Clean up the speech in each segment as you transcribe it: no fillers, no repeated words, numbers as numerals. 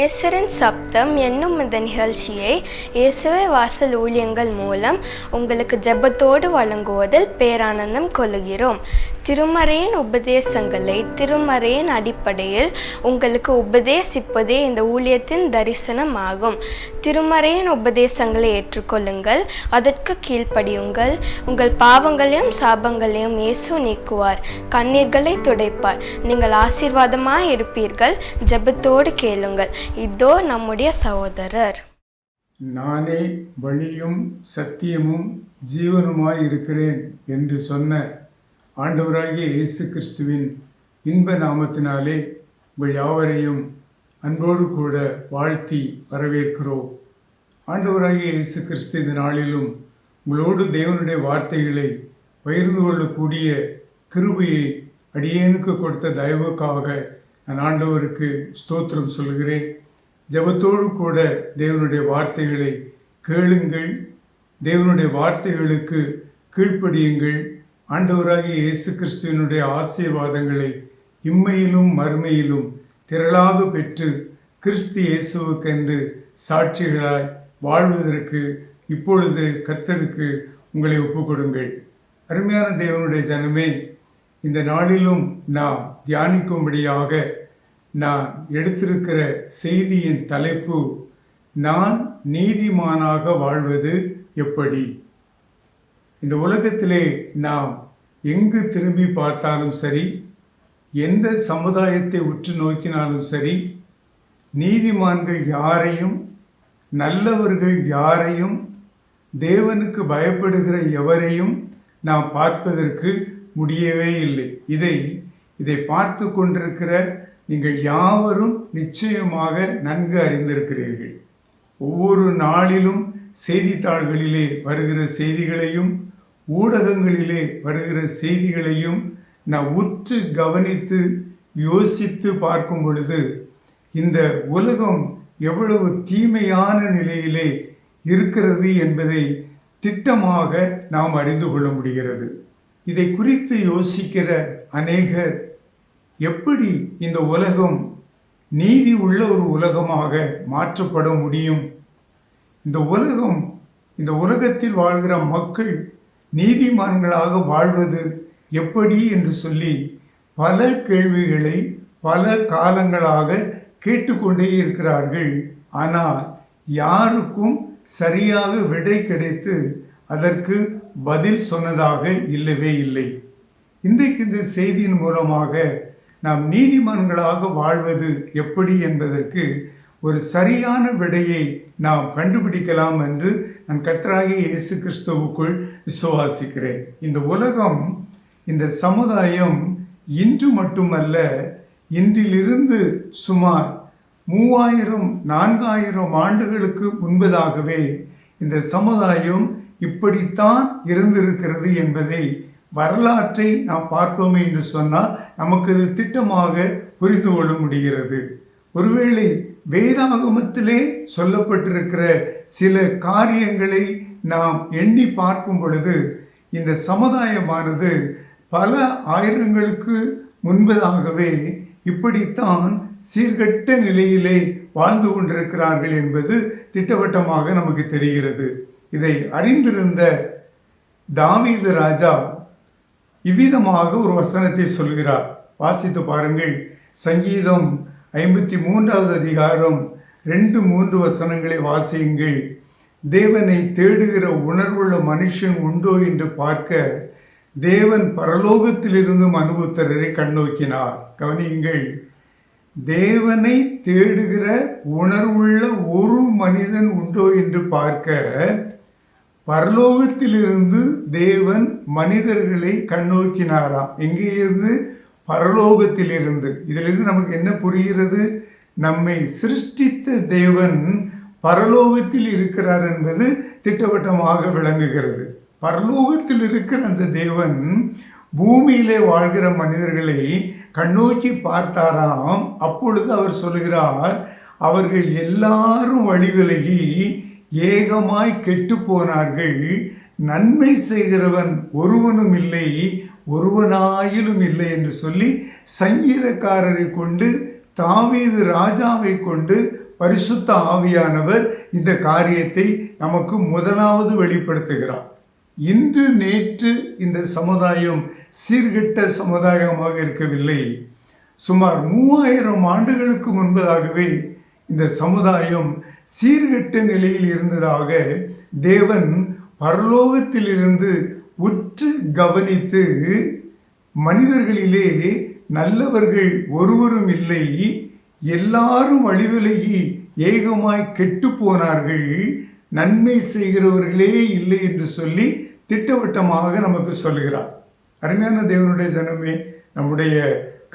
எபேசரின் சப்தம் என்னும் இந்த நிகழ்ச்சியை இயேசுவே வாசல் ஊழியங்கள் மூலம் உங்களுக்கு ஜெபத்தோடு வழங்குவதில் பேரானந்தம் கொள்கிறோம். திருமறையின் உபதேசங்களை திருமறையின் அடிப்படையில் உங்களுக்கு உபதேசிப்பதே இந்த ஊழியத்தின் தரிசனமாகும். திருமறையின் உபதேசங்களை ஏற்றுக்கொள்ளுங்கள், அதற்கு கீழ்ப்படியுங்கள். உங்கள் பாவங்களையும் சாபங்களையும் இயேசு நீக்குவார், கண்ணீர்களை துடைப்பார். நீங்கள் ஆசீர்வாதமாய் இருப்பீர்கள். ஜெபத்தோடு கேளுங்கள். இதோ நம்முடைய சகோதரர். நானே வழியும் சத்தியமும் ஜீவனுமாய் இருக்கிறேன் என்று சொன்ன ஆண்டவராகிய இயேசு கிறிஸ்துவின் இன்ப நாமத்தினாலே உங்கள் யாவரையும் அன்போடு கூட வாழ்த்தி வரவேற்கிறோம். ஆண்டவராகிய இயேசு கிறிஸ்து இந்த நாளிலும் உங்களோடு தேவனுடைய வார்த்தைகளை பகிர்ந்து கொள்ளக்கூடிய கிருபையை அடியேனுக்கு கொடுத்த தயவுக்காக நான் ஆண்டவருக்கு ஸ்தோத்திரம் சொல்கிறேன். ஜெபத்தோடு கூட தேவனுடைய வார்த்தைகளை கேளுங்கள், தேவனுடைய வார்த்தைகளுக்கு கீழ்ப்படியுங்கள். ஆண்டவராகிய இயேசு கிறிஸ்துவினுடைய ஆசீர்வாதங்களை இம்மையிலும் மறுமையிலும் திரளாக பெற்று கிறிஸ்து இயேசுவுக்கென்று சாட்சிகளாய் வாழ்வதற்கு இப்பொழுது கர்த்தருக்கு உங்களை ஒப்புக்கொடுங்கள். அருமையான தேவனுடைய ஜனமே, இந்த நாளிலும் நாம் தியானிக்கும்படியாக நான் எடுத்திருக்கிற செய்தியின் தலைப்பு, நான் நீதிமானாக வாழ்வது எப்படி. இந்த உலகத்திலே நாம் எங்கு திரும்பி பார்த்தாலும் சரி, எந்த சமுதாயத்தை உற்று நோக்கினாலும் சரி, நீதிமான்கள் யாரையும், நல்லவர்கள் யாரையும், தேவனுக்கு பயப்படுகிற எவரையும் நாம் பார்ப்பதற்கு முடியவே இல்லை. இதை பார்த்து கொண்டிருக்கிற நீங்கள் யாவரும் நிச்சயமாக நன்கு அறிந்திருக்கிறீர்கள். ஒவ்வொரு நாளிலும் செய்தித்தாள்களிலே வருகிற செய்திகளையும் ஊடகங்களிலே வருகிற செய்திகளையும் நான் உற்று கவனித்து யோசித்து பார்க்கும் பொழுது இந்த உலகம் எவ்வளவு தீமையான நிலையிலே இருக்கிறது என்பதை திட்டமாக நாம் அறிந்து கொள்ள முடிகிறது. இதை குறித்து யோசிக்கிற அநேகர் எப்படி இந்த உலகம் நீதி உள்ள ஒரு உலகமாக மாற்றப்பட முடியும், இந்த உலகத்தில் வாழ்கிற மக்கள் நீதிமான்களாக வாழ்வது எப்படி என்று சொல்லி பல கேள்விகளை பல காலங்களாக கேட்டுக்கொண்டே இருக்கிறார்கள். ஆனால் யாருக்கும் சரியாக விடை கிடைத்து அதற்கு பதில் சொன்னதாக இல்லவே இல்லை. இன்றைக்கு இந்த செய்தியின் மூலமாக நாம் நீதிமான்களாக வாழ்வது எப்படி என்பதற்கு ஒரு சரியான விடையை நாம் கண்டுபிடிக்கலாம் என்று நான் கர்த்தராகிய இயேசு கிறிஸ்துவுக்குள் விசுவாசிக்கிறேன். இந்த உலகம், இந்த சமுதாயம் இன்று மட்டுமல்ல, இன்றிலிருந்து சுமார் 3000-4000 ஆண்டுகளுக்கு முன்பதாகவே இந்த சமுதாயம் இப்படித்தான் இருந்திருக்கிறது என்பதை வரலாற்றை நாம் பார்ப்போமே என்று சொன்னால் நமக்கு இது திட்டமாக புரிந்து கொள்ள முடிகிறது. ஒருவேளை வேதாகமத்திலே சொல்லப்பட்டிருக்கிற சில காரியங்களை நாம் எண்ணி பார்க்கும் பொழுது இந்த சமுதாயமானது பல ஆயிரங்களுக்கு முன்பதாகவே இப்படித்தான் சீர்கெட்ட நிலையிலே வாழ்ந்து கொண்டிருக்கிறார்கள் என்பது திட்டவட்டமாக நமக்கு தெரிகிறது. இதை அறிந்திருந்த தாவீது ராஜா இவ்விதமாக ஒரு வசனத்தை சொல்கிறார். வாசித்து பாருங்கள். சங்கீதம் 53வது அதிகாரம் 2-3 வசனங்களை வாசியுங்கள். தேவனை தேடுகிற உணர்வுள்ள மனுஷன் உண்டோ என்று பார்க்க தேவன் பரலோகத்திலிருந்து மனுபுத்திரரை கண்ணோக்கினார். கவனியுங்கள். தேவனை தேடுகிற உணர்வுள்ள ஒரு மனிதன் உண்டோ என்று பார்க்க பரலோகத்திலிருந்து தேவன் மனிதர்களை கண்ணோக்கினாராம். எங்கே இருந்து? பரலோகத்திலிருந்து. இதிலிருந்து நமக்கு என்ன புரிகிறது? நம்மை சிருஷ்டித்த தேவன் பரலோகத்தில் இருக்கிறார் என்பது திட்டவட்டமாக விளங்குகிறது. பரலோகத்தில் இருக்கிற அந்த தேவன் பூமியிலே வாழ்கிற மனிதர்களை கண்ணோக்கி பார்த்தாராம். அப்பொழுது அவர் சொல்கிறார், அவர்கள் எல்லாரும் வழி விலகி ஏகமாய் கெட்டு போனார்கள், நன்மை செய்கிறவன் ஒருவனும் இல்லை, ஒருவனாயிலும் இல்லை என்று சொல்லி சங்கீதக்காரரை கொண்டு தாவீது ராஜாவை கொண்டு பரிசுத்த ஆவியானவர் இந்த காரியத்தை நமக்கு முதலாவது வெளிப்படுத்துகிறார். இன்று நேற்று இந்த சமுதாயம் சீர்கெட்ட சமுதாயமாக இருக்கவில்லை. சுமார் 3000 ஆண்டுகளுக்கு முன்பதாகவே இந்த சமுதாயம் சீர்கெட்ட நிலையில் இருந்ததாக தேவன் பரலோகத்திலிருந்து உற்று கவனித்து, மனிதர்களிலே நல்லவர்கள் ஒருவரும் இல்லை, எல்லாரும் வழிவிலகி ஏகமாய் கெட்டு போனார்கள், நன்மை செய்கிறவர்களே இல்லை என்று சொல்லி திட்டவட்டமாக நமக்கு சொல்லுகிறார். அருமையான தேவனுடைய ஜனமே, நம்முடைய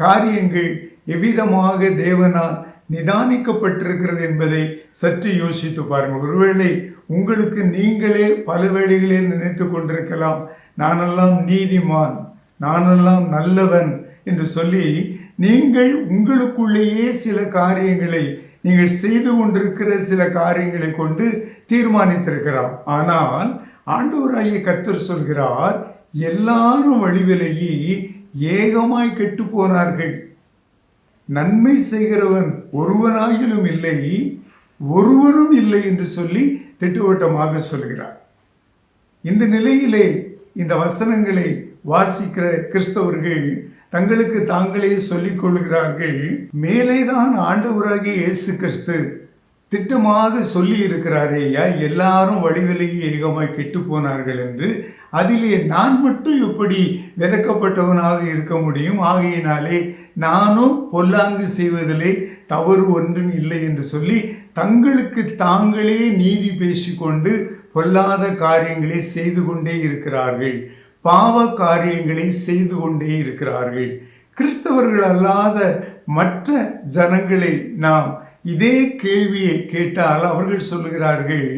காரியங்கள் எவ்விதமாக தேவனால் நிதானிக்கப்பட்டிருக்கிறது என்பதை சற்று யோசித்து பாருங்கள். ஒருவேளை உங்களுக்கு நீங்களே பல வேளைகளில் நினைத்து கொண்டிருக்கலாம், நானெல்லாம் நீதிமான், நானெல்லாம் நல்லவன் என்று சொல்லி நீங்கள் உங்களுக்குள்ளேயே சில காரியங்களை, நீங்கள் செய்து கொண்டிருக்கிற சில காரியங்களை கொண்டு தீர்மானித்திருக்கிறார். ஆனால் ஆண்டவராகிய கர்த்தர் சொல்கிறார், எல்லாரும் வழிவிலகி ஏகமாய் கெட்டு போனார்கள், நன்மை செய்கிறவன் ஒருவனாயிலும் இல்லை, ஒருவரும் இல்லை என்று சொல்லி திட்டவட்டமாக சொல்கிறார். இந்த நிலையிலே இந்த வசனங்களை வாசிக்கிற கிறிஸ்தவர்கள் தங்களுக்கு தாங்களே சொல்லிக் கொள்கிறார்கள், மேலேதான் ஆண்டவராகிய இயேசு கிறிஸ்து திட்டமாக சொல்லி இருக்கிறாரேயா, எல்லாரும் வழிவிலகி ஏகமாய் கெட்டு போனார்கள் என்று. அதிலே நான் மட்டும் எப்படி விலக்கப்பட்டவனாக இருக்க முடியும்? ஆகையினாலே நானும் பொல்லாங்கு செய்வதிலே தவறு ஒன்றும் இல்லை என்று சொல்லி தங்களுக்கு தாங்களே நீதி பேசிக்கொண்டு பொல்லாத காரியங்களை செய்து கொண்டே இருக்கிறார்கள், பாவ காரியங்களை செய்து கொண்டே இருக்கிறார்கள். கிறிஸ்தவர்கள் அல்லாத மற்ற ஜனங்களை நாம் இதே கேள்வியை கேட்டால் அவர்கள் சொல்லுகிறார்கள்,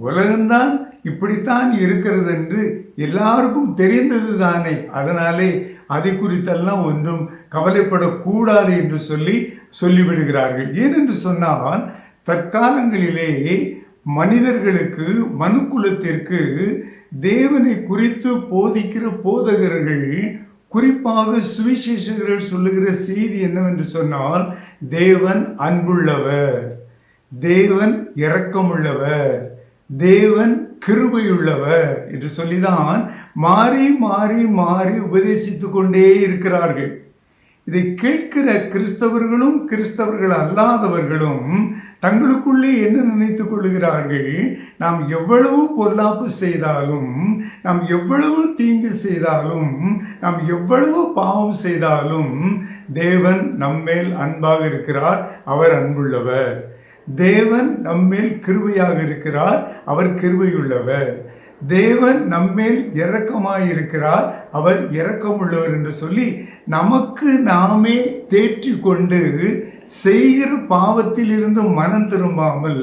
உலகம்தான் இப்படித்தான் இருக்கிறது என்று எல்லாருக்கும் தெரிந்தது தானே, அதனாலே அதை குறித்தெல்லாம் ஒன்றும் கவலைப்படக்கூடாது என்று சொல்லிவிடுகிறார்கள். ஏனென்று சொன்னால், தற்காலங்களிலே மனிதர்களுக்கு, மனுக்குலத்திற்கு தேவனை குறித்து போதிக்கிற போதகர்கள், குறிப்பாக சுவிசேஷகர்கள் சொல்லுகிற செய்தி என்னவென்று சொன்னால், தேவன் அன்புள்ளவர், தேவன் இரக்கமுள்ளவர், தேவன் கிருபையுள்ளவர் என்று சொல்லிதான் மாறி மாறி மாறி உபதேசித்து கொண்டே இருக்கிறார்கள். இதை கேட்கிற கிறிஸ்தவர்களும் கிறிஸ்தவர்கள் அல்லாதவர்களும் தங்களுக்குள்ளே என்ன நினைத்துக் கொள்கிறார்கள், நாம் எவ்வளவு பொல்லாப்பு செய்தாலும், நாம் எவ்வளவு தீங்கு செய்தாலும், நாம் எவ்வளவு பாவம் செய்தாலும் தேவன் நம்மேல் அன்பாக இருக்கிறார், அவர் அன்புள்ளவர். தேவன் நம்மேல் கிருபையாக இருக்கிறார், அவர் கிருபையுள்ளவர். தேவன் நம்மேல் இரக்கமாயிருக்கிறார், அவர் இரக்கமுள்ளவர் என்று சொல்லி நமக்கு நாமே தேற்றி கொண்டு செய்கிற பாவத்திலிருந்து மனம் திரும்பாமல்,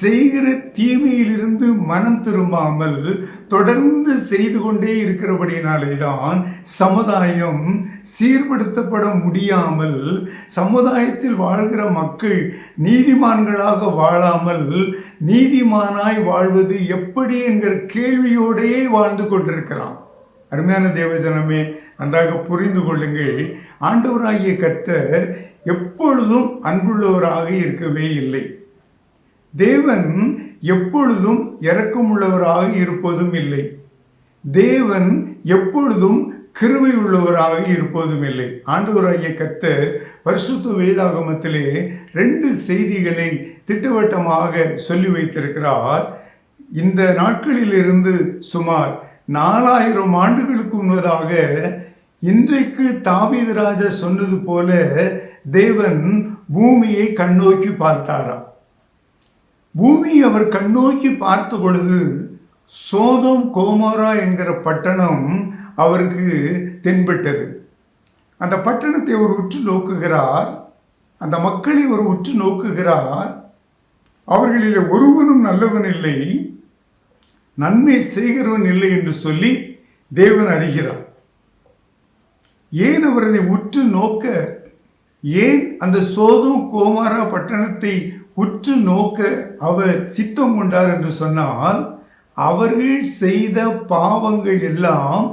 செய்கிற தீமையிலிருந்து மனம் திரும்பாமல் தொடர்ந்து செய்து கொண்டே இருக்கிறபடினாலே தான் சமுதாயம் சீர்படுத்தப்பட முடியாமல், சமுதாயத்தில் வாழ்கிற மக்கள் நீதிமான்களாக வாழாமல் நீதிமானாய் வாழ்வது எப்படி என்கிற கேள்வியோடையே வாழ்ந்து கொண்டிருக்கிறான். அருமையான தேவஜனமே, நன்றாக புரிந்து கொள்ளுங்கள், ஆண்டவராகிய கர்த்தர் எப்பொழுதும் அன்புள்ளவராக இருக்கவே இல்லை. தேவன் எப்பொழுதும் இரக்கமுள்ளவராக இருப்பதும் இல்லை. தேவன் எப்பொழுதும் கிருபை உள்ளவராக இருப்பதும் இல்லை. ஆண்டவராகிய கர்த்தர் பரிசுத்த வேதாகமத்திலே 2 செய்திகளை திட்டவட்டமாக சொல்லி வைத்திருக்கிறார். இந்த நாட்களிலிருந்து சுமார் 4000 ஆண்டுகளுக்கு முன்னதாக இன்றைக்கு தாவீது ராஜா சொன்னது போல தேவன் பூமியை கண்ணோக்கி பார்த்தாராம். பூமியை அவர் கண்ணோக்கி பார்த்த பொழுது சோதோம் கோமோரா என்கிற பட்டணம் அவருக்கு தென்பட்டது. அந்த பட்டணத்தை அவர் உற்று நோக்குகிறார், அந்த மக்களை ஒரு உற்று நோக்குகிறார். அவர்களிலே ஒருவனும் நல்லவன் இல்லை, நன்மை செய்கிறவன் இல்லை என்று சொல்லி தேவன் அறிகிறார். ஏன் அவர் அதை உற்று நோக்க, ஏன் அந்த சோதோம் கோமோரா பட்டணத்தை உற்று நோக்க அவர் சித்தம் கொண்டார் என்று சொன்னால், அவர்கள் செய்த பாவங்கள் எல்லாம்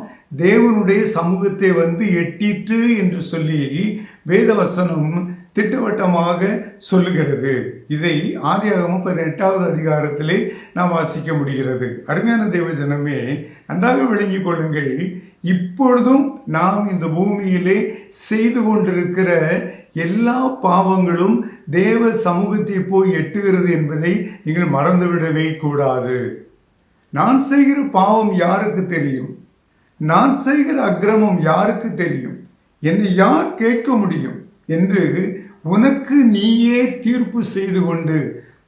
தேவனுடைய சமூகத்தை வந்து எட்டிற்று என்று சொல்லி வேதவசனம் திட்டவட்டமாக சொல்லுகிறது. இதை ஆதியாகமம் 18வது அதிகாரத்திலே நாம் வாசிக்க முடிகிறது. அருமையான தேவ ஜனமே, நன்றாக விளங்கிக் கொள்ளுங்கள். இப்பொழுதும் நாம் இந்த பூமியிலே செய்து கொண்டிருக்கிற எல்லா பாவங்களும் தேவ சமூகத்தை போய் எட்டுகிறது என்பதை நீங்கள் மறந்துவிடவே கூடாது. நான் செய்கிற பாவம் யாருக்கு தெரியும்? நான் செய்கிற அக்கிரமம் யாருக்கு தெரியும்? என்னை யார் கேட்க முடியும் என்று உனக்கு நீயே தீர்ப்பு செய்து கொண்டு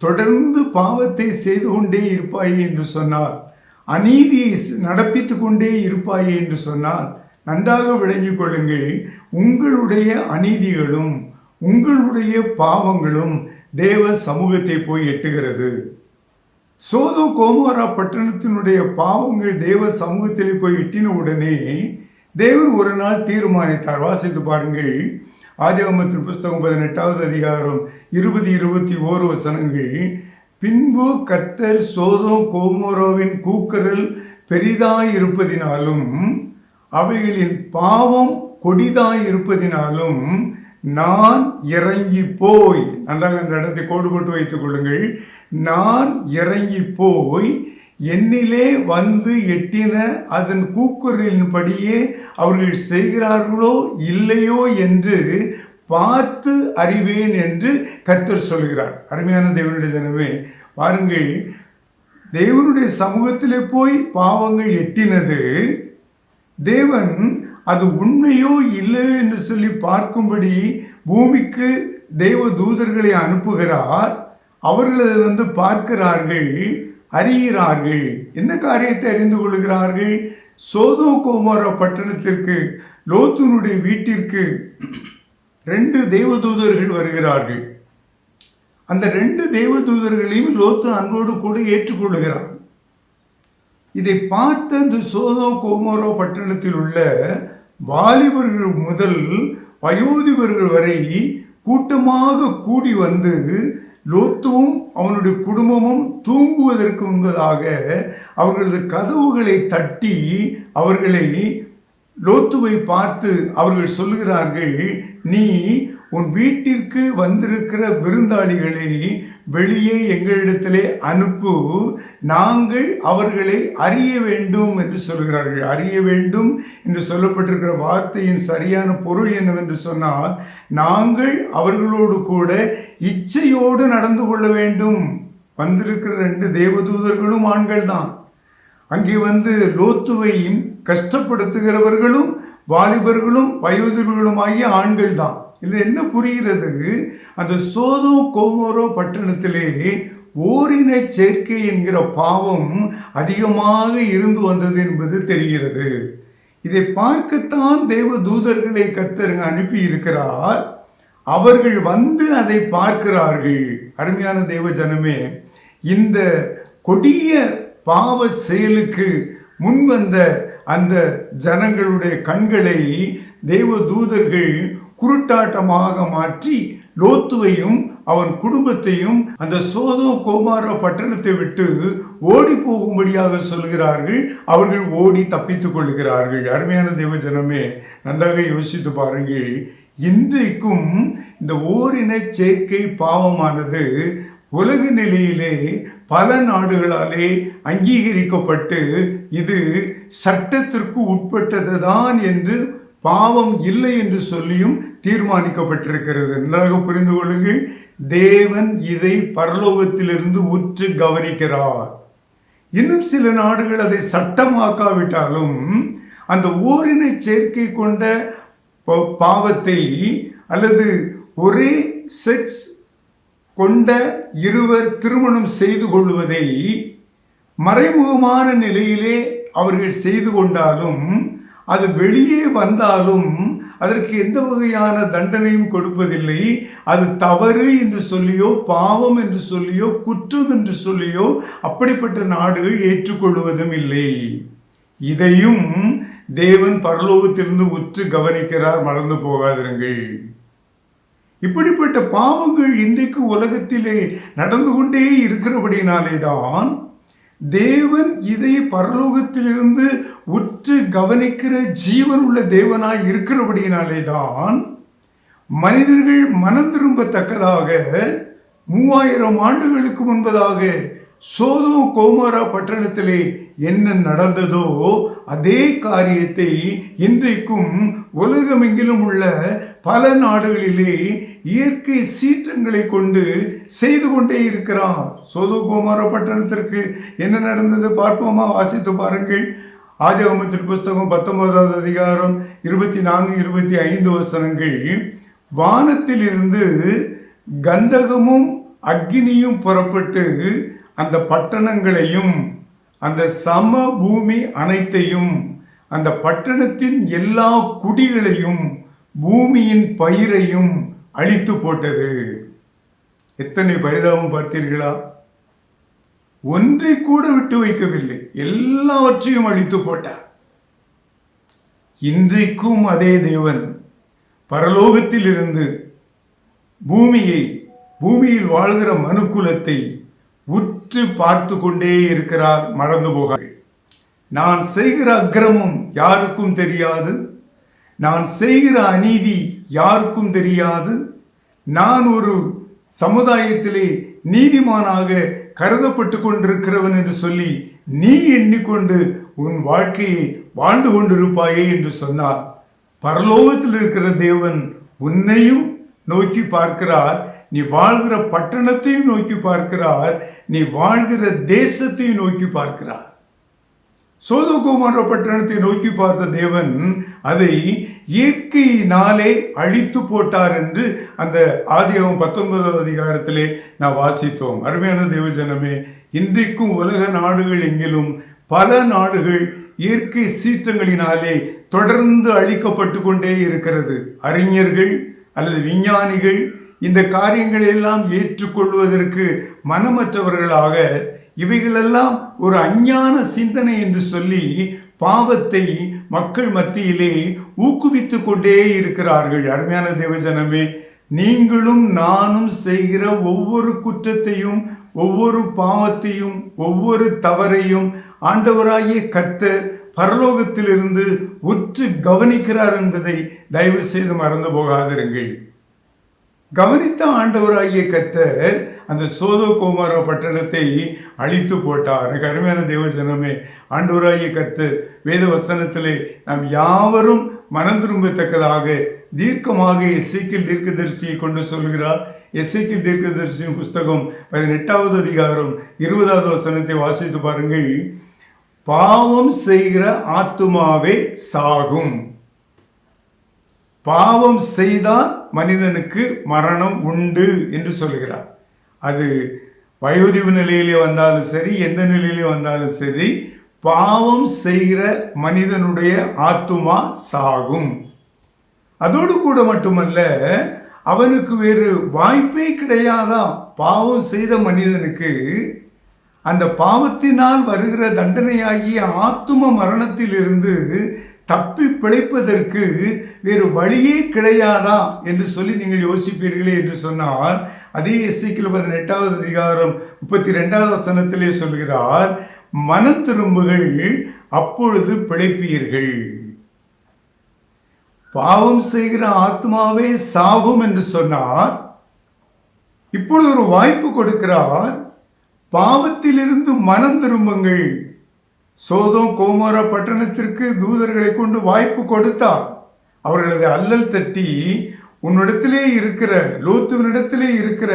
தொடர்ந்து பாவத்தை செய்து கொண்டே இருப்பாயே என்று சொன்னார், அநீதியை நடப்பித்து கொண்டே இருப்பாயே என்று சொன்னார், நன்றாக விளங்கிக் கொள்ளுங்கள். உங்களுடைய அநீதிகளும் உங்களுடைய பாவங்களும் தேவ சமூகத்தை போய் எட்டுகிறது. சோதோம் கோமோரா பட்டணத்தினுடைய பாவங்கள் தேவ சமூகத்திலே போய் எட்டின உடனே தேவன் ஒரு நாள் தீர்மானித்தார். வாசித்து பாருங்கள். ஆதியாகமத்தின் புஸ்தகம் 18வது அதிகாரம் 20-21 வசனங்கள். பின்பு கர்த்தர் சோதோம் கோமோராவின் கூக்குரல் பெரிதாயிருப்பதினாலும் அவைகளின் பாவம் கொடிதாயிருப்பதினாலும் நான் இறங்கி போய், நன்றாக அந்த இடத்தை கோடு போட்டு வைத்துக் கொள்ளுங்கள், நான் இறங்கி போய் என்னிலே வந்து எட்டின அதன் கூக்குரலின்படியே அவர்கள் செய்கிறார்களோ இல்லையோ என்று பார்த்து அறிவேன் என்று கர்த்தர் சொல்கிறார். அருமையான தேவனுடைய ஜனமே, பாருங்கள், தேவனுடைய சமூகத்திலே போய் பாவங்கள் எட்டினது, தேவன் அது உண்மையோ இல்லையோ என்று சொல்லி பார்க்கும்படி பூமிக்கு தேவ தூதர்களை அனுப்புகிறார். அவர்கள் அதை பார்க்கிறார்கள், அறிகிறார்கள். என்ன காரியத்தை அறிந்து கொள்கிறார்கள்? சோதோம் கோமோரா பட்டணத்திற்கு, லோத்துனுடைய வீட்டிற்கு 2 தேவதூதர்கள் வருகிறார்கள். அந்த 2 தேவதூதர்களையும் லோத்து அன்போடு கூட ஏற்றுக்கொள்கிறார். இதை பார்த்த இந்த சோதோம் கோமோரா பட்டணத்தில் உள்ள வாலிபர்கள் முதல் வயோதிபர்கள் வரை கூட்டமாக கூடி வந்து லோத்துவும் அவனுடைய குடும்பமும் தூங்குவதற்கு முன்பதாக அவர்களது கதவுகளை தட்டி அவர்களை, லோத்துவை பார்த்து அவர்கள் சொல்லுகிறார்கள், நீ உன் வீட்டிற்கு வந்திருக்கிற விருந்தாளிகளை வெளியே எங்களிடத்திலே அனுப்பு, நாங்கள் அவர்களை அறிய வேண்டும் என்று சொல்கிறார்கள். அறிய வேண்டும் என்று சொல்லப்பட்டிருக்கிற வார்த்தையின் சரியான பொருள் என்னவென்று சொன்னால், நாங்கள் அவர்களோடு கூட இச்சையோடு நடந்து கொள்ள வேண்டும். வந்திருக்கிற 2 தேவதூதர்களும் ஆண்கள் தான். அங்கே லோத்துவை கஷ்டப்படுத்துகிறவர்களும் வாலிபர்களும் வயோதிபர்களும் ஆகிய ஆண்கள் தான். இது என்ன புரிகிறது? அந்த சோதோம் கோமோரா பட்டணத்திலே ஓரின சேர்க்கை என்கிற பாவம் அதிகமாக இருந்து வந்தது என்பது தெரிகிறது. இதை பார்க்கத்தான் தேவ தூதர்களை கர்த்தர் அனுப்பி இருக்கிறார். அவர்கள் அதை பார்க்கிறார்கள். அருமையான தேவ ஜனமே, இந்த கொடிய பாவ செயலுக்கு முன்வந்த அந்த ஜனங்களுடைய கண்களை தேவ தூதர்கள் குருட்டாட்டமாக மாற்றி லோத்துவையும் அவன் குடும்பத்தையும் அந்த சோதோம் கோமோரா பட்டணத்தை விட்டு ஓடி போகும்படியாக சொல்கிறார்கள். அவர்கள் ஓடி தப்பித்துக் கொள்கிறார்கள். அருமையான தேவ ஜனமே, நன்றாக யோசித்து பாருங்கள். இன்றைக்கும் இந்த ஓரின சேர்க்கை பாவமானது உலக நிலையிலே பல நாடுகளாலே அங்கீகரிக்கப்பட்டு இது சட்டத்திற்கு உட்பட்டதுதான் என்று, பாவம் இல்லை என்று சொல்லியும் தீர்மானிக்கப்பட்டிருக்கிறது. நன்றாக புரிந்து கொள்ளுங்கள். தேவன் இதை பரலோகத்திலிருந்து உற்று கவனிக்கிறார். இன்னும் சில நாடுகள் அதை சட்டமாக்காவிட்டாலும் அந்த ஓரின சேர்க்கை கொண்ட பாவத்தை அல்லது ஒரே செக்ஸ் கொண்ட இருவர் திருமணம் செய்து கொள்வதை மறைமுகமான நிலையிலே அவர்கள் செய்து கொண்டாலும், அது வெளியே வந்தாலும் அதற்கு எந்த வகையான தண்டனையும் கொடுப்பதில்லை. அது தவறு என்று சொல்லியோ, பாவம் என்று சொல்லியோ, குற்றம் என்று சொல்லியோ அப்படிப்பட்ட நாடுகள் ஏற்றுக்கொள்வதும் இல்லை. இதையும் தேவன் பரலோகத்திலிருந்து உற்று கவனிக்கிறார். மறந்து போகாதிருங்கள். இப்படிப்பட்ட பாவங்கள் இன்றைக்கு உலகத்திலே நடந்து கொண்டே இருக்கிறபடினாலே தான் தேவன் இதை பரலோகத்திலிருந்து உற்று கவனிக்கிற ஜீவன் உள்ள தேவனாய் இருக்கிறபடினாலே தான் மனிதர்கள் மனம் திரும்பத்தக்கதாக 3000 ஆண்டுகளுக்கு முன்பதாக சோதோம் கோமோரா பட்டணத்திலே என்ன நடந்ததோ அதே காரியத்தை இன்றைக்கும் உலகமெங்கிலும் உள்ள பல நாடுகளிலே இயற்கை சீற்றங்களை கொண்டு செய்து கொண்டே இருக்கிறார். சோதோம் கோமோரா பட்டணத்திற்கு என்ன நடந்தது பார்ப்போமா? வாசித்து பாருங்கள். ஆதியாகமத்தின் புஸ்தகம் 19வது அதிகாரம் 24, 25 வசனங்கள். வானத்தில் இருந்து கந்தகமும் அக்கினியும் புறப்பட்டு அந்த பட்டணங்களையும் அந்த சம பூமி அனைத்தையும் அந்த பட்டணத்தின் எல்லா குடிகளையும் பூமியின் பயிரையும் அழித்து போட்டது. எத்தனை பரிதாபம் பார்த்தீர்களா? ஒன்றை கூட விட்டு வைக்கவில்லை, எல்லாவற்றையும் அழித்து போட்டார். இன்றைக்கும் அதே தேவன் பரலோகத்தில் இருந்து பூமியில் வாழ்கிற மனுக்குலத்தை உற்று பார்த்து கொண்டே இருக்கிறார். மறந்து போக, நான் செய்கிற அக்கிரமம் யாருக்கும் தெரியாது, நான் செய்கிற அநீதி யாருக்கும் தெரியாது, நான் ஒரு சமுதாயத்திலே நீதிமானாக கருதப்பட்டு கொண்டிருக்கிறவன் என்று சொல்லி நீ எண்ணிக்கொண்டு உன் வாழ்க்கையை வாழ்ந்து கொண்டிருப்பாயே என்று சொன்னார். பரலோகத்தில் இருக்கிற தேவன் உன்னையும் நோக்கி பார்க்கிறார், நீ வாழ்கிற பட்டணத்தையும் நோக்கி பார்க்கிறார், நீ வாழ்கிற தேசத்தையும் நோக்கி பார்க்கிறார். சோதோம் கோமோரா பட்டணத்தை நோக்கி பார்த்த தேவன் அதை இயற்கையினாலே அழித்து போட்டார் என்று அந்த ஆதியாகமம் 19வது அதிகாரத்திலே நான் வாசித்தோம். அருமையான தேவஜனமே, இன்றைக்கும் உலக நாடுகள் எங்கிலும் பல நாடுகள் இயற்கை சீற்றங்களினாலே தொடர்ந்து அழிக்கப்பட்டு கொண்டே இருக்கிறது. அறிஞர்கள் அல்லது விஞ்ஞானிகள் இந்த காரியங்களை எல்லாம் ஏற்றுக்கொள்வதற்கு மனமற்றவர்களாக இவைகளெல்லாம் ஒரு அஞ்ஞான சிந்தனை என்று சொல்லி பாவத்தை மக்கள் மத்தியிலே ஊக்குவித்து கொண்டே இருக்கிறார்கள். அருமையான தேவஜனமே, நீங்களும் நானும் செய்கிற ஒவ்வொரு குற்றத்தையும், ஒவ்வொரு பாவத்தையும், ஒவ்வொரு தவறையும் ஆண்டவராகிய கர்த்தர் பரலோகத்திலிருந்து உற்று கவனிக்கிறார் என்பதை தயவு செய்து மறந்து போகாதிருங்கள். கவனித்த ஆண்டவராகிய கர்த்தர் அந்த சோதோம் கோமோரா பட்டணத்தை அழித்து போட்டார். எனக்கு அருமையான தேவஜனமே, ஆண்டவராகிய கர்த்தர் வேத வசனத்திலே நாம் யாவரும் மனம் திரும்பத்தக்கதாக தீர்க்கமாக எசேக்கியேல் தீர்க்கதரிசியை கொண்டு சொல்கிறார். எசேக்கியேல் தீர்க்கதரிசியின் புஸ்தகம் 18வது அதிகாரம் 20வது வசனத்தை வாசித்து பாருங்கள். பாவம் செய்கிற ஆத்துமாவே சாகும், பாவம் செய்தால் மனிதனுக்கு மரணம் உண்டு என்று சொல்கிறார். அது வயோதிப நிலையிலே வந்தாலும் சரி, எந்த நிலையிலே வந்தாலும் சரி, பாவம் செய்கிற மனிதனுடைய ஆத்துமா சாகும். அதோடு கூட மட்டுமல்ல, அவனுக்கு வேறு வாய்ப்பே கிடையாதான். பாவம் செய்த மனிதனுக்கு அந்த பாவத்தினால் வருகிற தண்டனையாகிய ஆத்தும மரணத்தில் இருந்து தப்பி பிழைப்பதற்கு வேறு வழியே கிடையாதா என்று சொல்லி நீங்கள் யோசிப்பீர்களே என்று சொன்னால், அதே எசேக்கியேல் 18வது அதிகாரம் 32வது வசனத்திலே சொல்கிறார், மனம் திரும்புகள், அப்பொழுது பிழைப்பீர்கள். பாவம் செய்கிற ஆத்மாவே சாகும் என்று சொன்னார். இப்பொழுது ஒரு வாய்ப்பு கொடுக்கிறார், பாவத்திலிருந்து மனம் திரும்புங்கள். சோதோம் கோமோரா பட்டணத்திற்கு தூதர்களை கொண்டு வாய்ப்பு கொடுத்தார். அவர்களது அல்லல் தட்டி, உன்னிடத்திலே இருக்கிற லோத்துவினிடத்திலே இருக்கிற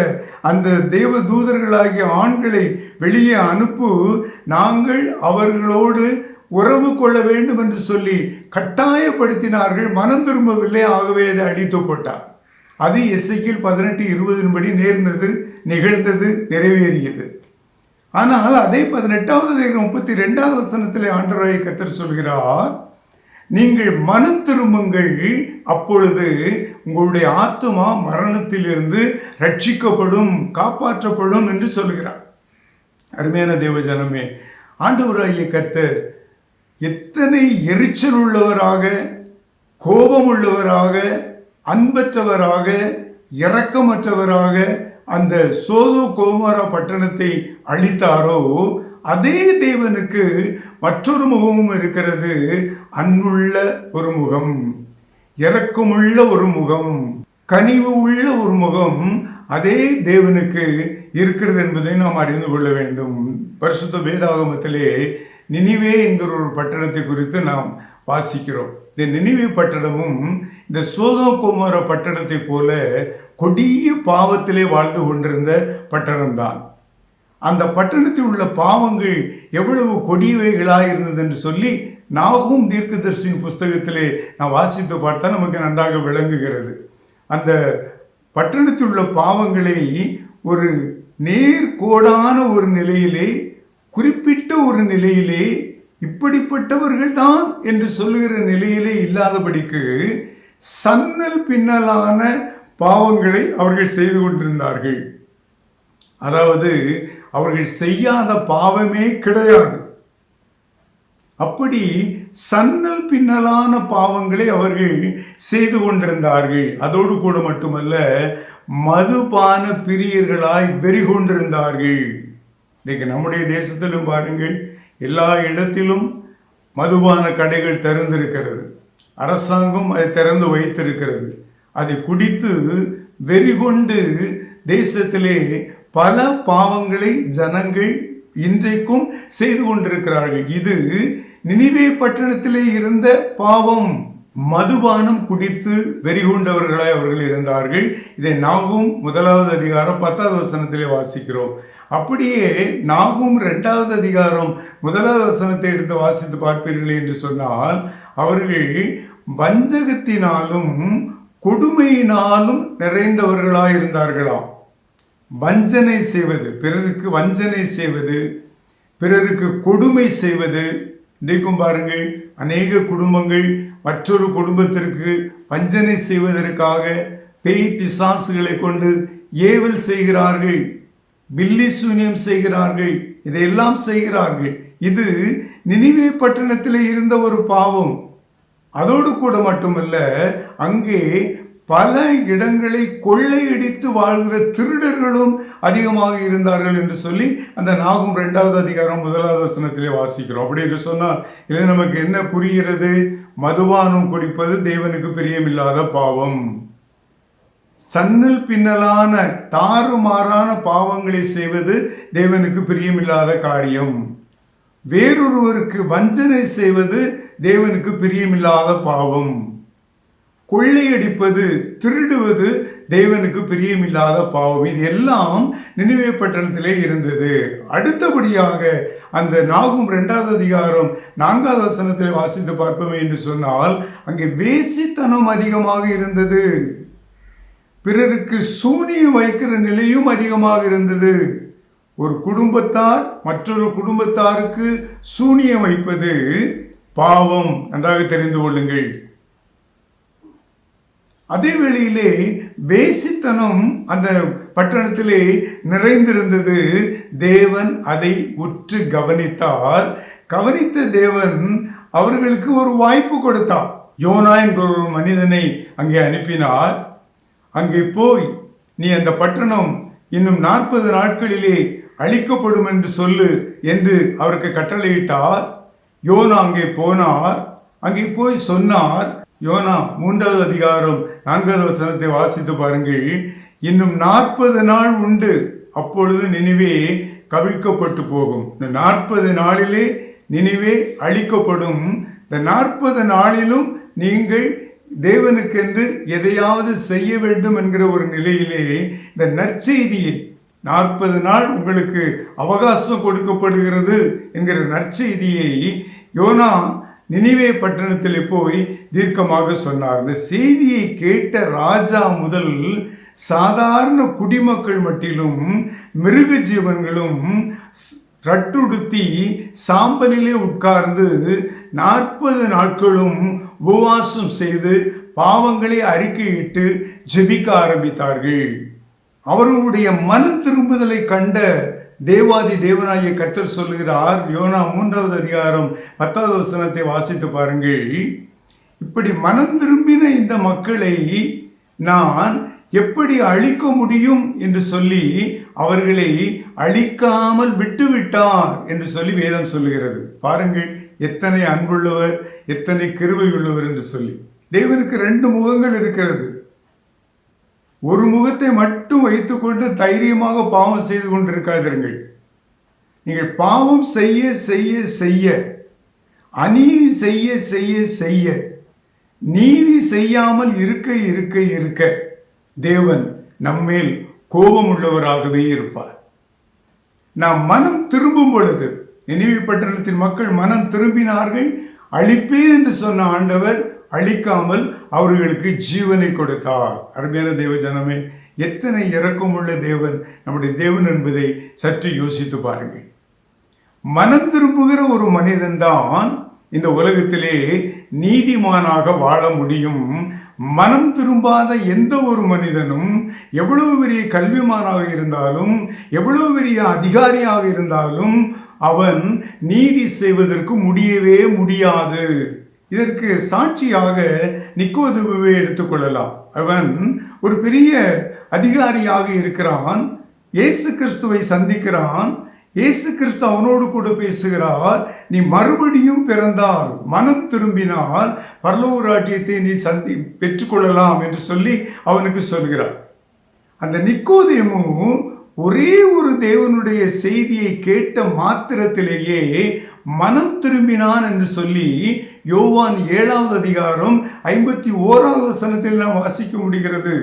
அந்த தேவ தூதர்களாகிய ஆண்களை வெளியே அனுப்பு, நாங்கள் அவர்களோடு உறவு கொள்ள வேண்டும் என்று சொல்லி கட்டாயப்படுத்தினார்கள். மனம் திரும்பவில்லை, ஆகவே அதை அழித்து போட்டார். அது எசேக்கியேல் 18:20 படி நேர்ந்தது, நிகழ்ந்தது, நிறைவேறியது. ஆனால் அதே 18வது அதிகாரம் 32வது வசனத்திலே ஆண்டவராகிய கர்த்தர் சொல்கிறார், நீங்கள் மனம் திரும்புங்கள், அப்பொழுது உங்களுடைய ஆத்துமா மரணத்திலிருந்து ரட்சிக்கப்படும், காப்பாற்றப்படும் என்று சொல்கிறார். அருமையான தேவஜனமே, ஆண்டவராகிய கர்த்தர் எத்தனை எரிச்சல் உள்ளவராக, கோபம் உள்ளவராக, அன்பற்றவராக, இரக்கமற்றவராக அந்த சோதோம் கோமோரா பட்டணத்தை அழித்தாரோ, அதே தேவனுக்கு மற்றொரு முகமும் இருக்கிறது. அன்புள்ள ஒரு முகம், இரக்கமுள்ள ஒரு முகம், கனிவு உள்ள ஒரு முகம் அதே தேவனுக்கு இருக்கிறது என்பதை நாம் அறிந்து கொள்ள வேண்டும். பரிசுத்த வேதாகமத்திலே நினிவே என்கிற ஒரு பட்டணத்தை குறித்து நாம் வாசிக்கிறோம். இந்த நினிவே பட்டணமும் இந்த சோதோம் கொமோரா பட்டணத்தை போல கொடிய பாவத்திலே வாழ்ந்து கொண்டிருந்த பட்டணம்தான். அந்த பட்டணத்தில் உள்ள பாவங்கள் எவ்வளவு கொடியவைகளாக இருந்தது என்று சொல்லி நாகும் தீர்க்கதரிசியின் புஸ்தகத்திலே நான் வாசித்து பார்த்தா நமக்கு நன்றாக விளங்குகிறது. அந்த பட்டணத்தில் உள்ள பாவங்களை ஒரு நேர்கோடான ஒரு நிலையிலே, குறிப்பிட்ட ஒரு நிலையிலே, இப்படிப்பட்டவர்கள் தான் என்று சொல்லுகிற நிலையிலே இல்லாதபடிக்கு சன்னல் பின்னலான பாவங்களை அவர்கள் செய்து கொண்டிருந்தார்கள். அதாவது அவர்கள் செய்யாத பாவமே கிடையாது. அப்படி சன்னல் பின்னலான பாவங்களை அவர்கள் செய்து கொண்டிருந்தார்கள். அதோடு கூட மட்டுமல்ல, மதுபான பிரியர்களாய் வெறி கொண்டிருந்தார்கள். இன்னைக்கு நம்முடைய தேசத்திலும் பாருங்கள், எல்லா இடத்திலும் மதுபான கடைகள் திறந்திருக்கிறது. அரசாங்கம் அதை திறந்து வைத்திருக்கிறது. அதை குடித்து வெறி கொண்டு தேசத்திலே பல பாவங்களை ஜனங்கள் இன்றைக்கும் செய்து கொண்டிருக்கிறார்கள். இது நினிவே பட்டணத்திலே இருந்த பாவம். மதுபானம் குடித்து வெறி கொண்டவர்களாய் அவர்கள் இருந்தார்கள். இதை நாகும் 1வது அதிகாரம் 10வது வசனத்திலே வாசிக்கிறோம். அப்படியே நாகும் 2வது அதிகாரம் 1வது வசனத்தை எடுத்து வாசித்து பார்ப்பீர்கள் என்று சொன்னால், அவர்கள் வஞ்சகத்தினாலும் கொடுமையினாலும் நிறைந்தவர்களாய் இருந்தார்களாம். வஞ்சனை செய்வது, பிறருக்கு வஞ்சனை செய்வது, பிறருக்கு கொடுமை செய்வது. இன்றைக்கும் பாருங்கள், அநேக குடும்பங்கள் மற்றொரு குடும்பத்திற்கு வஞ்சனை செய்வதற்காக பேய் பிசாசுகளை கொண்டு ஏவல் செய்கிறார்கள், பில்லி சூனியம் செய்கிறார்கள், இதையெல்லாம் செய்கிறார்கள். இது நினிவே பட்டணத்தில் இருந்த ஒரு பாவம். அதோடு கூட மட்டுமல்ல, அங்கே பல இடங்களை கொள்ளையடித்து வாழ்கிற திருடர்களும் அதிகமாக இருந்தார்கள் என்று சொல்லி அந்த நாகும் 2வது அதிகாரம் 1வது வசனத்திலே வாசிக்கிறோம். அப்படி என்று சொன்னால் இது நமக்கு என்ன புரிகிறது? மதுபானம் குடிப்பது தேவனுக்கு பிரியமில்லாத பாவம். சன்னல் பின்னலான தாறுமாறான பாவங்களை செய்வது தேவனுக்கு பிரியமில்லாத காரியம். வேறொருவருக்கு வஞ்சனை செய்வது தேவனுக்கு பிரியமில்லாத பாவம். கொள்ளையடிப்பது, திருடுவது தேவனுக்கு பிரியமில்லாத பாவம். இது எல்லாம் நினிவே பட்டணத்திலே இருந்தது. அடுத்தபடியாக அந்த நாகும் 2வது அதிகாரம் 4வது வசனத்தில் வாசித்து பார்ப்போம் என்று சொன்னால், அங்கே வேசித்தனம் அதிகமாக இருந்தது. பிறருக்கு சூனியம் வைக்கிற நிலையும் அதிகமாக இருந்தது. ஒரு குடும்பத்தார் மற்றொரு குடும்பத்தாருக்கு சூனியம் வைப்பது பாவம், நன்றாக தெரிந்து கொள்ளுங்கள். அதே வேளையிலே வேசித்தனம் அந்த பட்டணத்திலே நிறைந்திருந்தது. தேவன் அதை உற்று கவனித்தார். கவனித்த தேவன் அவர்களுக்கு ஒரு வாய்ப்பு கொடுத்தார். யோனா என்ற ஒரு மனிதனை அங்கே அனுப்பினார். அங்கே போய், நீ அந்த பட்டணம் இன்னும் 40 நாட்களிலே அழிக்கப்படும் என்று சொல்லு என்று அவருக்கு கட்டளையிட்டார். யோனா அங்கே போனார். அங்கே போய் சொன்னார். யோனா 3வது அதிகாரம் 4வது வசனத்தை வாசித்து பாருங்கள். இன்னும் 40 நாள் உண்டு, அப்பொழுது நினிவே கவிழ்க்கப்பட்டு போகும். இந்த 40 நாளிலே நினிவே அழிக்கப்படும். இந்த 40 நாளிலும் நீங்கள் தேவனுக்கென்று எதையாவது செய்ய வேண்டும் என்கிற ஒரு நிலையிலே இந்த நற்செய்தியை, 40 நாள் உங்களுக்கு அவகாசம் கொடுக்கப்படுகிறது என்கிற நற்செய்தியை யோனா நினிவே பட்டணத்தில் போய் தீர்க்கமாக சொன்னார். இந்த செய்தியை கேட்ட ராஜா முதல் சாதாரண குடிமக்கள் மட்டிலும் மிருக ஜீவன்களும் ரட்டுடுத்தி சாம்பலிலே உட்கார்ந்து 40 நாட்களும் உபவாசம் செய்து பாவங்களை அறிக்கையிட்டு ஜெபிக்க ஆரம்பித்தார்கள். அவர்களுடைய மன திரும்புதலை கண்ட தேவாதி தேவனாகிய கர்த்தர் சொல்லுகிறார். யோனா 3வது அதிகாரம் 10வது வசனத்தை வாசித்து பாருங்கள். இப்படி மனம் திரும்பின இந்த மக்களை நான் எப்படி அழிக்க முடியும் என்று சொல்லி அவர்களை அழிக்காமல் விட்டுவிட்டார் என்று சொல்லி வேதம் சொல்லுகிறது. பாருங்கள், எத்தனை அன்புள்ளவர், எத்தனை கிருபை உள்ளவர் என்று சொல்லி. தேவனுக்கு 2 முகங்கள் இருக்கிறது. ஒரு முகத்தை மட்டும் வைத்துக்கொண்டு தைரியமாக பாவம் செய்து கொண்டிருக்காதீர்கள். நீங்கள் பாவம் செய்ய செய்ய செய்ய, அநீதி செய்ய செய்ய செய்ய, நீதி செய்யாமல் இருக்க இருக்க இருக்க தேவன் நம்மேல் கோபம் உள்ளவராகவே இருப்பார். நாம் மனம் திரும்பும் பொழுது, நினிவே பட்டணத்தின் மக்கள் மனம் திரும்பினார்கள், அழிப்பேன் என்று சொன்ன ஆண்டவர் அழிக்காமல் அவர்களுக்கு ஜீவனை கொடுத்தார். அருமையான தேவ ஜனமே, எத்தனை இரக்கமுள்ள தேவன் நம்முடைய தேவன் என்பதை சற்று யோசித்து பாருங்கள். மனம் திரும்புகிற ஒரு மனிதன்தான் இந்த உலகத்திலே நீதிமானாக வாழ முடியும். மனம் திரும்பாத எந்த ஒரு மனிதனும் எவ்வளவு பெரிய கல்விமானாக இருந்தாலும், எவ்வளவு பெரிய அதிகாரியாக இருந்தாலும் அவன் நீதி செய்வதற்கு முடியவே முடியாது. இதற்கு சாட்சியாக நிக்கோதேமுவை எடுத்துக்கொள்ளலாம். அவன் ஒரு பெரிய அதிகாரியாக இருக்கிறான். இயேசு கிறிஸ்துவை சந்திக்கிறான். இயேசு கிறிஸ்து அவனோடு கூட பேசுகிறார். நீ மறுபடியும் பிறந்தால், மனம் திரும்பினால் பரலோக ராஜ்யத்தை நீ பெற்றுக்கொள்ளலாம் என்று சொல்லி அவனுக்கு சொல்கிறார். அந்த நிக்கோதேமு ஒரே ஒரு தேவனுடைய செய்தியை கேட்ட மாத்திரத்திலேயே மனம் திரும்பினான் என்று சொல்லி யோவான் 7வது அதிகாரம் 51வது வசனத்தில் நாம் வாசிக்க முடிகிறது.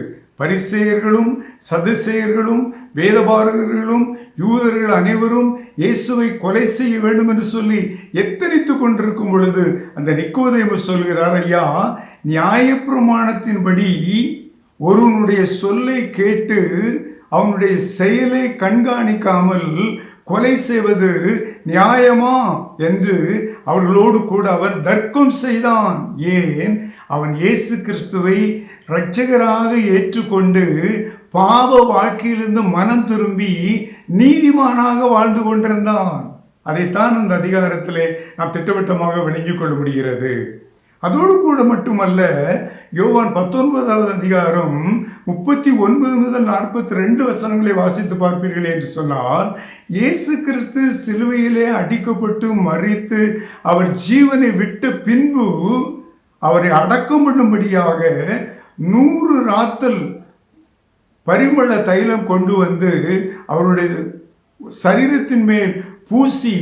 பரிசேயர்களும் சதுசேயர்களும் வேதபாரகர்களும் யூதர்கள் அனைவரும் இயேசுவை கொலை செய்ய வேண்டும் என்று சொல்லி எத்தனித்துக் கொண்டிருக்கும் பொழுது அந்த நிக்கோதேமு சொல்கிறார், ஐயா, நியாயப்பிரமாணத்தின்படி ஒருவனுடைய சொல்லை கேட்டு அவனுடைய செயலை கண்காணிக்காமல் கொலை செய்வது நியாயமா என்று அவர்களோடு கூட அவன் தர்க்கம் செய்தான். ஏன்? அவன் இயேசு கிறிஸ்துவை இரட்சகராக ஏற்றுக்கொண்டு பாவ வாழ்க்கையிலிருந்து மனம் திரும்பி நீதிமானாக வாழ்ந்து கொண்டிருந்தான். அதைத்தான் அந்த அதிகாரத்திலே நாம் திட்டவட்டமாக விளங்கிக் கொள்ள முடிகிறது. அதோடு கூட மட்டுமல்ல, யோவான் 19வது அதிகாரம் 39 முதல் 42 வசனங்களை வாசித்து பார்ப்பீர்கள் என்று சொன்னால், இயேசு கிறிஸ்து சிலுவையிலே அடிக்கப்பட்டு மரித்து அவர் ஜீவனை விட்ட பின்பு அவரை அடக்கம் பண்ணும்படியாக 100 ராத்தல் பரிமள தைலம் கொண்டு வந்து அவருடைய சரீரத்தின் மேல் பூசி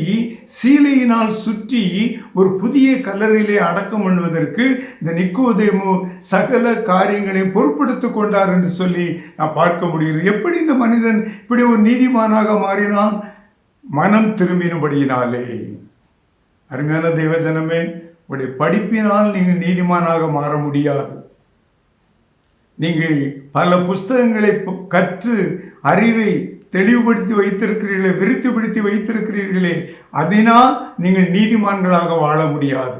சீலையினால் சுற்றி ஒரு புதிய கல்லறையிலே அடக்கம் பண்ணுவதற்கு இந்த நிக்கோதேமு சகல காரியங்களையும் பொறுப்படுத்திக் கொண்டார் என்று சொல்லி நான் பார்க்க முடிகிறது. எப்படி இந்த மனிதன் இப்படி ஒரு நீதிமானாக மாறினான்? மனம் திரும்பினபடியினாலே. அருமையான தேவஜனமே, உடைய படிப்பினால் நீங்கள் நீதிமானாக மாற முடியாது. நீங்கள் பல புஸ்தகங்களை கற்று அறிவை தெளிவுபடுத்தி வைத்திருக்கிறீர்களே, விருத்திப்படுத்தி வைத்திருக்கிறீர்களே, அதனால் நீங்கள் நீதிமான்களாக வாழ முடியாது.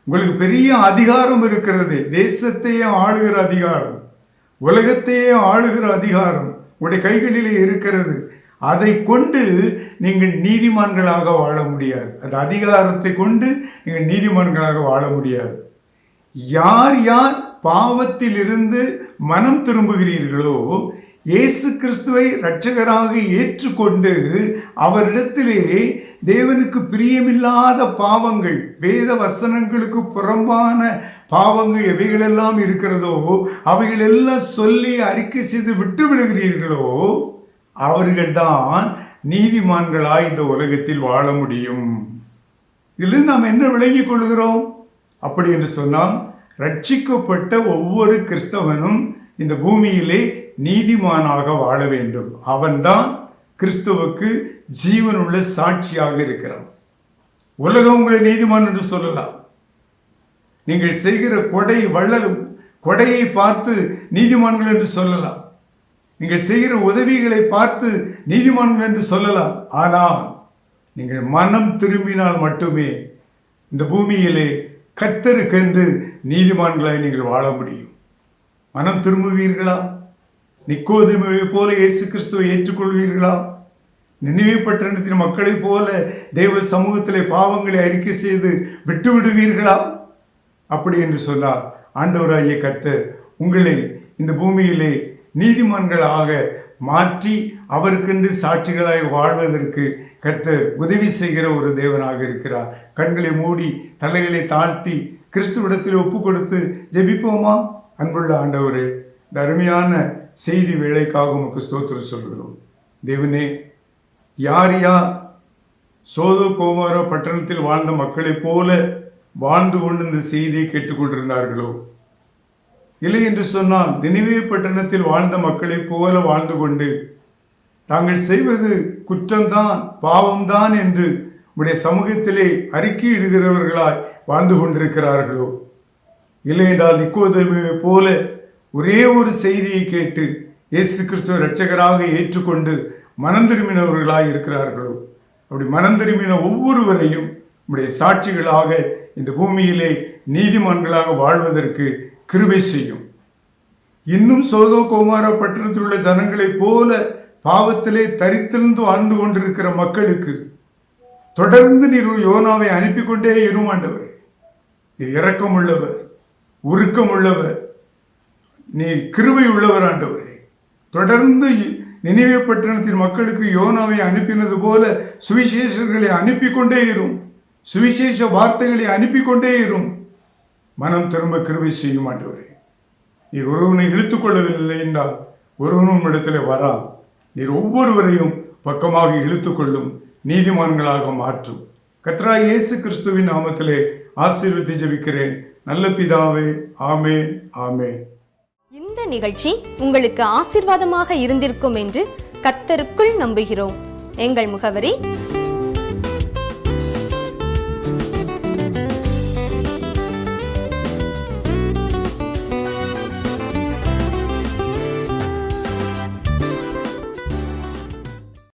உங்களுக்கு பெரிய அதிகாரம் இருக்கிறது. தேசத்தையே ஆளுகிற அதிகாரம், உலகத்தையே ஆளுகிற அதிகாரம் உங்களுடைய கைகளிலே இருக்கிறது. அதை கொண்டு நீங்கள் நீதிமான்களாக வாழ முடியாது. அந்த அதிகாரத்தை கொண்டு நீங்கள் நீதிமான்களாக வாழ முடியாது. யார் யார் பாவத்தில் இருந்து மனம் திரும்புகிறீர்களோ, இயேசு கிறிஸ்துவை இரட்சகராக ஏற்றுக்கொண்டு அவரிடத்திலே தேவனுக்கு பிரியமில்லாத பாவங்கள், வேத வசனங்களுக்கு புறம்பான பாவங்கள் எவைகளெல்லாம் இருக்கிறதோ அவைகளெல்லாம் சொல்லி அறிக்கை செய்து விட்டு விடுகிறீர்களோ, அவர்கள்தான் நீதிமான்களாய் இந்த உலகத்தில் வாழ முடியும். இதில் நாம் என்ன விளங்கிக் கொள்கிறோம்? அப்படி என்று சொன்னால், ரட்சிக்கப்பட்ட ஒவ்வொரு கிறிஸ்தவனும் இந்த பூமியிலே நீதிமானாக வாழ வேண்டும். அவன்தான் கிறிஸ்துவுக்கு ஜீவனுள்ள சாட்சியாக இருக்கிறான். உலகம் உங்களை நீதிமான் என்று சொல்லலாம். நீங்கள் செய்கிற கொடையை பார்த்து நீதிமான்கள் என்று சொல்லலாம். நீங்கள் செய்கிற உதவிகளை பார்த்து நீதிமான்கள் என்று சொல்லலாம். ஆனால் நீங்கள் மனம் திரும்பினால் மட்டுமே இந்த பூமியிலே கர்த்தருக்கென்று நீதிமான்களாய் நீங்கள் வாழ முடியும். மனம் திரும்புவீர்களா? நிக்கோதேமுவை போல இயேசு கிறிஸ்துவை ஏற்றுக்கொள்வீர்களா? நினிவே பட்டணத்தின் மக்களைப் போல தேவ சமூகத்திலே பாவங்களை அறிக்கை செய்து விட்டு விடுவீர்களா? அப்படி என்று சொன்னால் ஆண்டவராகிய கர்த்தர் உங்களை இந்த பூமியிலே நீதிமான்களாக மாற்றி அவருக்கென்று சாட்சிகளாய் வாழ்வதற்கு கர்த்தர் உதவி செய்கிற ஒரு தேவனாக இருக்கிறார். கண்களை மூடி தலைகளை தாழ்த்தி கிறிஸ்துவிடத்தில் ஒப்பு கொடுத்து ஜெபிப்போமா? அன்புள்ள ஆண்டவரே, இந்த அருமையான செய்தி வேலைக்காக உமக்கு ஸ்தோத்திரம் சொல்கிறோம். தேவனே, யார் சோதோம் கோமோரா பட்டணத்தில் வாழ்ந்த மக்களைப் போல வாழ்ந்து கொண்டு இந்த செய்தியை கேட்டுக்கொண்டிருந்தார்களோ, இல்லை என்று சொன்னால் நினிவே பட்டணத்தில் வாழ்ந்த மக்களைப் போல வாழ்ந்து கொண்டு தாங்கள் செய்வது குற்றம்தான், பாவம்தான் என்று உடைய சமூகத்திலே அறிக்கையிடுகிறவர்களாய் வாழ்ந்து கொண்டிருக்கிறார்களோ, இல்லை என்றால் நிக்கோதேமுவை போல ஒரே ஒரு செய்தியை கேட்டு இயேசு கிறிஸ்துவ இரட்சகராக ஏற்றுக்கொண்டு மனம் திரும்பினவர்களாய் இருக்கிறார்களோ, அப்படி மனம் திரும்பின ஒவ்வொருவரையும் உடைய சாட்சிகளாக இந்த பூமியிலே நீதிமான்களாக வாழ்வதற்கு கிருபை செய்யும். இன்னும் சோதோம் கோமோரா பட்டணத்தில் உள்ள ஜனங்களைப் போல பாவத்திலே தரித்திருந்து வாழ்ந்து கொண்டிருக்கிற மக்களுக்கு தொடர்ந்து நீர் யோனாவை அனுப்பி கொண்டே இருமாண்டவரே. நீர் இரக்கம் உள்ளவர், உருக்கம் உள்ளவர், நீர் கிருபை உள்ளவர் ஆண்டவரே. தொடர்ந்து நினிவே பட்டணத்தின் மக்களுக்கு யோனாவை அனுப்பினது போல சுவிசேஷர்களை அனுப்பி கொண்டே இரும், சுவிசேஷ வார்த்தைகளை அனுப்பி கொண்டே இரும். மனம் திரும்ப கிருபை செய்யும் ஆண்டவரே. நீர் ஒருவனை இழுத்துக் கொள்ளவில்லை என்றால் ஒருவனும் இடத்துல வரா. நீர் ஒவ்வொருவரையும் பக்கமாக இழுத்துக்கொள்ளும், நீதிமான்களாக மாற்றும். கர்த்தராகிய இயேசு கிறிஸ்துவின் நாமத்திலே ஆசீர்வதித்து ஜெபிக்கிறேன் நல்ல பிதாவே. ஆமென், ஆமென். இந்த நிகழ்ச்சி உங்களுக்கு ஆசீர்வாதமாக இருந்திருக்கும் என்று கர்த்தருக்குள் நம்புகிறோம். எங்கள் முகவரி